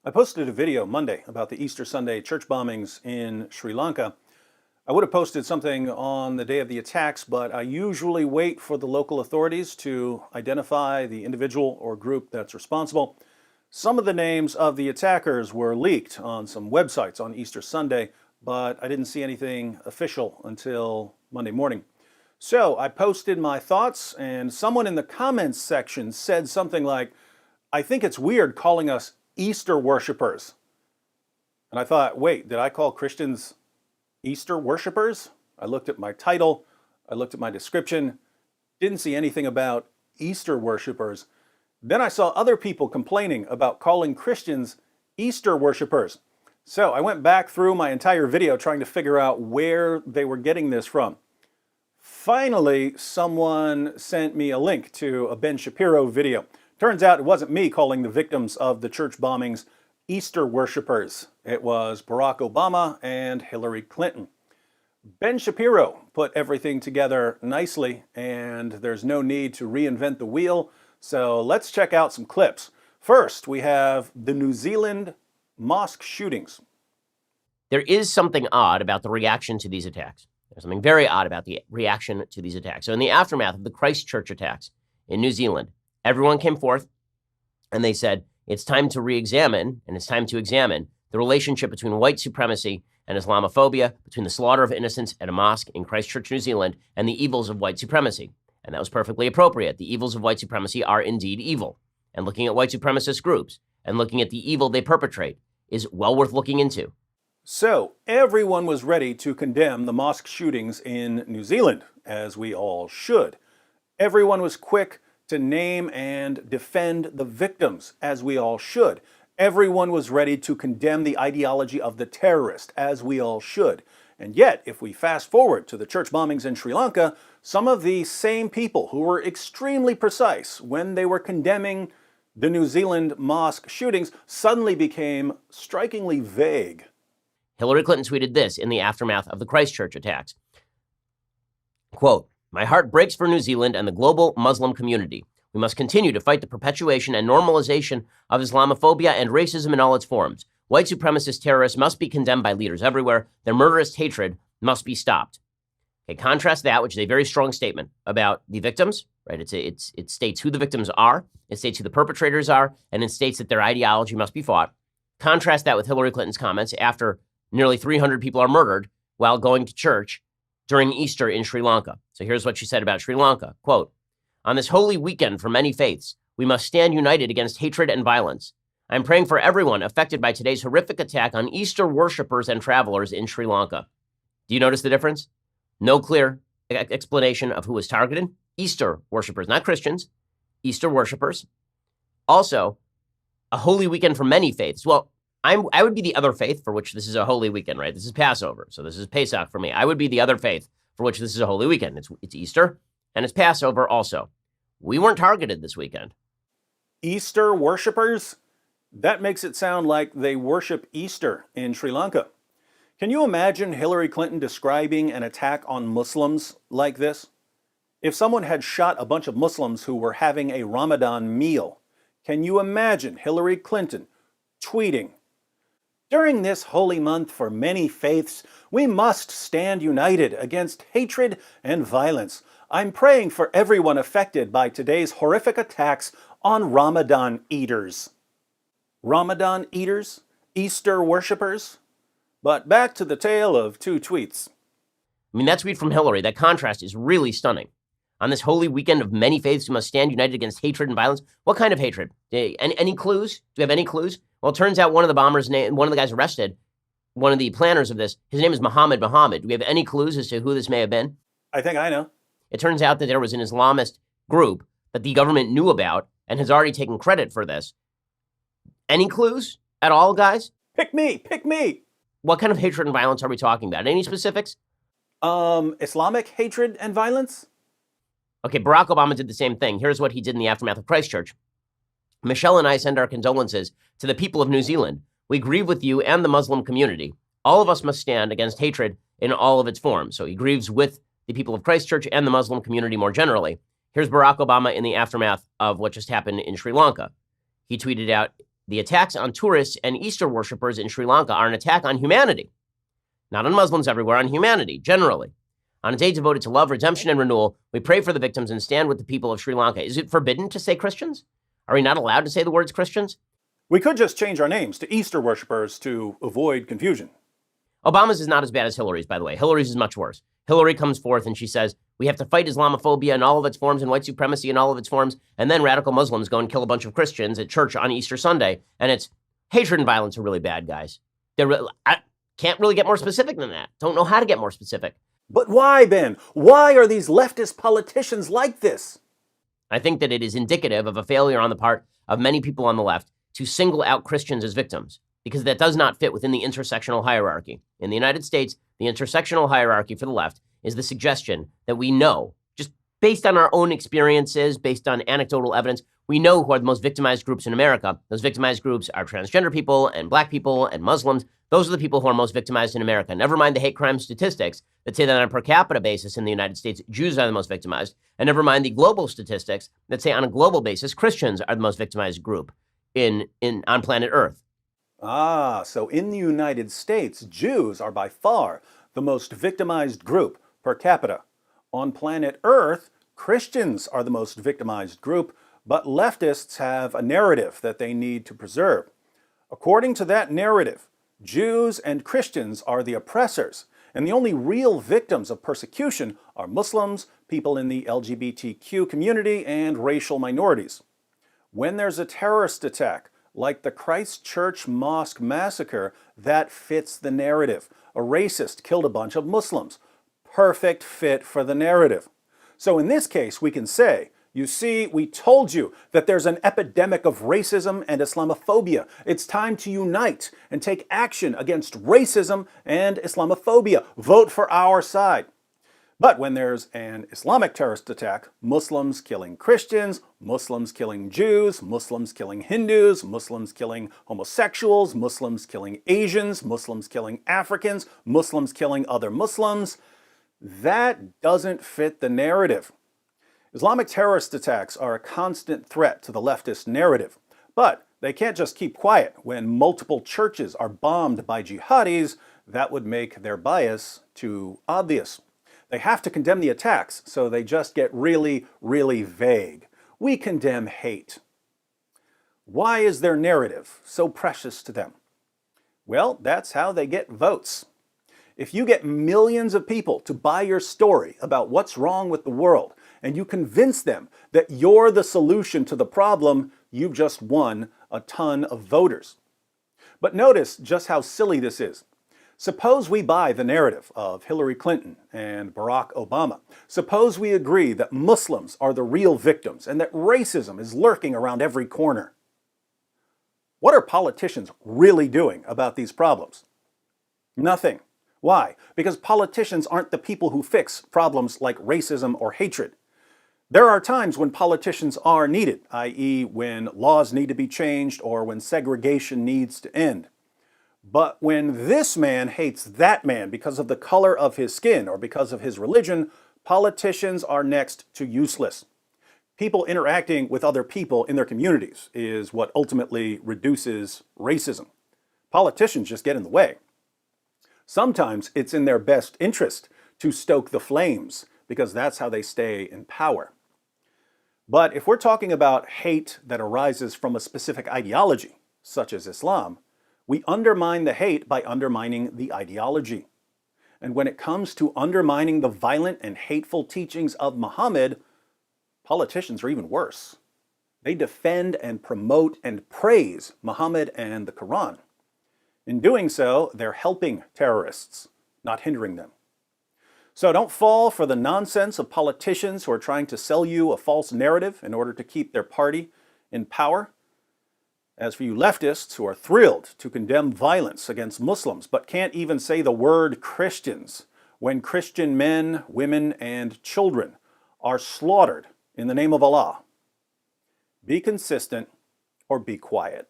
I posted a video Monday about the Easter Sunday church bombings in Sri Lanka. I would have posted something on the day of the attacks, but I usually wait for the local authorities to identify the individual or group that's responsible. Some of the names of the attackers were leaked on some websites on Easter Sunday, but I didn't see anything official until Monday morning. So I posted my thoughts, and someone in the comments section said something like, "I think it's weird calling us Easter worshipers." And I thought, wait, did I call Christians Easter worshipers? I looked at my title, I looked at my description, didn't see anything about Easter worshipers. Then I saw other people complaining about calling Christians Easter worshipers. So I went back through my entire video trying to figure out where they were getting this from. Finally, someone sent me a link to a Ben Shapiro video. Turns out it wasn't me calling the victims of the church bombings Easter worshipers. It was Barack Obama and Hillary Clinton. Ben Shapiro put everything together nicely, and there's no need to reinvent the wheel. So let's check out some clips. First, we have the New Zealand mosque shootings. There is something odd about the reaction to these attacks. There's something very odd about the reaction to these attacks. So in the aftermath of the Christchurch attacks in New Zealand, everyone came forth and they said, it's time to re-examine and it's time to examine the relationship between white supremacy and Islamophobia, between the slaughter of innocents at a mosque in Christchurch, New Zealand, and the evils of white supremacy. And that was perfectly appropriate. The evils of white supremacy are indeed evil. And looking at white supremacist groups and looking at the evil they perpetrate is well worth looking into. So everyone was ready to condemn the mosque shootings in New Zealand, as we all should. Everyone was quick to name and defend the victims, as we all should. Everyone was ready to condemn the ideology of the terrorist, as we all should. And yet, if we fast forward to the church bombings in Sri Lanka, some of the same people who were extremely precise when they were condemning the New Zealand mosque shootings suddenly became strikingly vague. Hillary Clinton tweeted this in the aftermath of the Christchurch attacks. Quote, "My heart breaks for New Zealand and the global Muslim community. We must continue to fight the perpetuation and normalization of Islamophobia and racism in all its forms. White supremacist terrorists must be condemned by leaders everywhere. Their murderous hatred must be stopped." Okay, contrast that, which is a very strong statement about the victims, right? It states who the victims are, it states who the perpetrators are, and it states that their ideology must be fought. Contrast that with Hillary Clinton's comments after nearly 300 people are murdered while going to church during Easter in Sri Lanka. So here's what she said about Sri Lanka. Quote, "On this holy weekend for many faiths, we must stand united against hatred and violence. I'm praying for everyone affected by today's horrific attack on Easter worshipers and travelers in Sri Lanka." Do you notice the difference? No clear explanation of who was targeted. Easter worshipers, not Christians. Easter worshipers. Also, a holy weekend for many faiths. Well, I would be the other faith for which this is a holy weekend, right? This is Passover, so this is Pesach for me. I would be the other faith for which this is a holy weekend. It's Easter, and it's Passover also. We weren't targeted this weekend. Easter worshipers? That makes it sound like they worship Easter in Sri Lanka. Can you imagine Hillary Clinton describing an attack on Muslims like this? If someone had shot a bunch of Muslims who were having a Ramadan meal, can you imagine Hillary Clinton tweeting, "During this holy month for many faiths, we must stand united against hatred and violence. I'm praying for everyone affected by today's horrific attacks on Ramadan eaters." Ramadan eaters? Easter worshippers? But back to the tale of two tweets. I mean, that tweet from Hillary, that contrast is really stunning. On this holy weekend of many faiths, we must stand united against hatred and violence. What kind of hatred? Any clues? Do we have any clues? Well, it turns out one of the bombers, one of the guys arrested, one of the planners of this, his name is Muhammad. Do we have any clues as to who this may have been? I think I know. It turns out that there was an Islamist group that the government knew about and has already taken credit for this. Any clues at all, guys? Pick me, pick me. What kind of hatred and violence are we talking about? Any specifics? Islamic hatred and violence? Okay, Barack Obama did the same thing. Here's what he did in the aftermath of Christchurch. "Michelle and I send our condolences to the people of New Zealand. We grieve with you and the Muslim community. All of us must stand against hatred in all of its forms." So he grieves with the people of Christchurch and the Muslim community more generally. Here's Barack Obama in the aftermath of what just happened in Sri Lanka. He tweeted out, The attacks on tourists and Easter worshippers in Sri Lanka are an attack on humanity. Not on Muslims everywhere, on humanity, generally. On a day devoted to love, redemption, and renewal, we pray for the victims and stand with the people of Sri Lanka. Is it forbidden to say Christians? Are we not allowed to say the words Christians? We could just change our names to Easter worshippers to avoid confusion. Obama's is not as bad as Hillary's, by the way. Hillary's is much worse. Hillary comes forth and she says, we have to fight Islamophobia in all of its forms and white supremacy in all of its forms. And then radical Muslims go and kill a bunch of Christians at church on Easter Sunday. And it's hatred and violence are really bad, guys. I can't really get more specific than that. Don't know how to get more specific. But why, Ben? Why are these leftist politicians like this? I think that it is indicative of a failure on the part of many people on the left to single out Christians as victims, because that does not fit within the intersectional hierarchy. In the United States, the intersectional hierarchy for the left is the suggestion that we know, just based on our own experiences, based on anecdotal evidence, we know who are the most victimized groups in America. Those victimized groups are transgender people and black people and Muslims. Those are the people who are most victimized in America. Never mind the hate crime statistics that say that on a per capita basis in the United States, Jews are the most victimized. And never mind the global statistics that say on a global basis, Christians are the most victimized group on planet Earth. Ah, so in the United States, Jews are by far the most victimized group per capita. On planet Earth, Christians are the most victimized group, but leftists have a narrative that they need to preserve. According to that narrative, Jews and Christians are the oppressors, and the only real victims of persecution are Muslims, people in the LGBTQ community, and racial minorities. When there's a terrorist attack, like the Christchurch Mosque massacre, that fits the narrative. A racist killed a bunch of Muslims. Perfect fit for the narrative. So in this case, we can say, you see, we told you that there's an epidemic of racism and Islamophobia. It's time to unite and take action against racism and Islamophobia. Vote for our side. But when there's an Islamic terrorist attack, Muslims killing Christians, Muslims killing Jews, Muslims killing Hindus, Muslims killing homosexuals, Muslims killing Asians, Muslims killing Africans, Muslims killing other Muslims, that doesn't fit the narrative. Islamic terrorist attacks are a constant threat to the leftist narrative, but they can't just keep quiet. When multiple churches are bombed by jihadis, that would make their bias too obvious. They have to condemn the attacks, so they just get really, really vague. We condemn hate. Why is their narrative so precious to them? Well, that's how they get votes. If you get millions of people to buy your story about what's wrong with the world, and you convince them that you're the solution to the problem, you've just won a ton of voters. But notice just how silly this is. Suppose we buy the narrative of Hillary Clinton and Barack Obama. Suppose we agree that Muslims are the real victims and that racism is lurking around every corner. What are politicians really doing about these problems? Nothing. Why? Because politicians aren't the people who fix problems like racism or hatred. There are times when politicians are needed, i.e. when laws need to be changed or when segregation needs to end. But when this man hates that man because of the color of his skin or because of his religion, politicians are next to useless. People interacting with other people in their communities is what ultimately reduces racism. Politicians just get in the way. Sometimes it's in their best interest to stoke the flames because that's how they stay in power. But if we're talking about hate that arises from a specific ideology, such as Islam, we undermine the hate by undermining the ideology. And when it comes to undermining the violent and hateful teachings of Muhammad, politicians are even worse. They defend and promote and praise Muhammad and the Quran. In doing so, they're helping terrorists, not hindering them. So don't fall for the nonsense of politicians who are trying to sell you a false narrative in order to keep their party in power. As for you leftists who are thrilled to condemn violence against Muslims but can't even say the word Christians when Christian men, women, and children are slaughtered in the name of Allah, be consistent or be quiet.